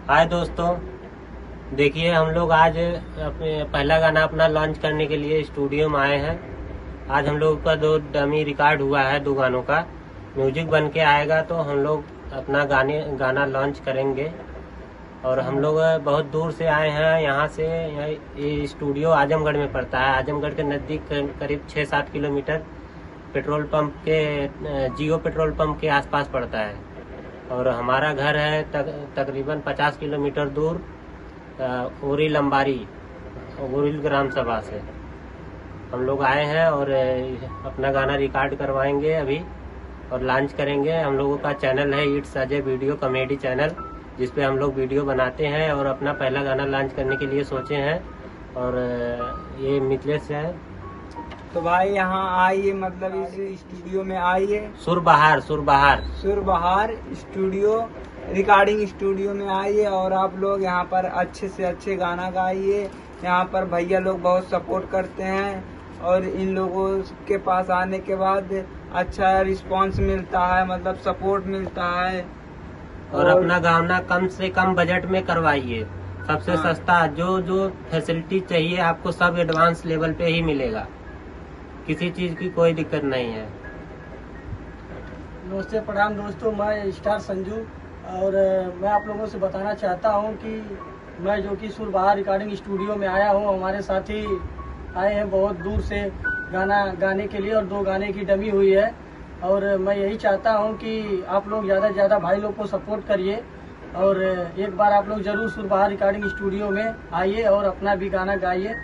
हाय दोस्तों, देखिए हम लोग आज अपने पहला गाना अपना लॉन्च करने के लिए स्टूडियो में आए हैं। आज हम लोग का 2 डमी रिकॉर्ड हुआ है, 2 गानों का म्यूजिक बन के आएगा तो हम लोग अपना गाना लॉन्च करेंगे। और हम लोग बहुत दूर से आए हैं, यहाँ से ये स्टूडियो आजमगढ़ में पड़ता है। आजमगढ़ के नज़दीक करीब 6-7 किलोमीटर पेट्रोल पंप के जियो पेट्रोल पंप के आसपास पड़ता है। और हमारा घर है तकरीबन 50 किलोमीटर दूर ओरी लंबारी गोरिल ग्राम सभा से। हम लोग आए हैं और अपना गाना रिकॉर्ड करवाएंगे अभी और लॉन्च करेंगे। हम लोगों का चैनल है it's Ajay video comedy channel, जिसपे हम लोग वीडियो बनाते हैं और अपना पहला गाना लॉन्च करने के लिए सोचे हैं। और ये मिथिलेश है। तो भाई यहाँ आइए, मतलब इस स्टूडियो में आइए। सुरबहार स्टूडियो रिकॉर्डिंग स्टूडियो में आइए और आप लोग यहाँ पर अच्छे से अच्छे गाना गाइए। यहाँ पर भैया लोग बहुत सपोर्ट करते हैं और इन लोगों के पास आने के बाद अच्छा रिस्पांस मिलता है, मतलब सपोर्ट मिलता है। और अपना गाना कम से कम बजट में करवाइए। सबसे सस्ता जो फैसिलिटी चाहिए आपको सब एडवांस लेवल पे ही मिलेगा। किसी चीज की कोई दिक्कत नहीं है। नमस्ते, प्रणाम दोस्तों, मैं स्टार संजू और मैं आप लोगों से बताना चाहता हूं कि मैं जो कि सुरबहार रिकॉर्डिंग स्टूडियो में आया हूं। हमारे साथी आए हैं बहुत दूर से गाना गाने के लिए और 2 गाने की डमी हुई है। और मैं यही चाहता हूं कि आप लोग ज़्यादा से ज़्यादा भाई लोग को सपोर्ट करिए और एक बार आप लोग ज़रूर सुरबहार रिकॉर्डिंग स्टूडियो में आइए और अपना भी गाना गाइए।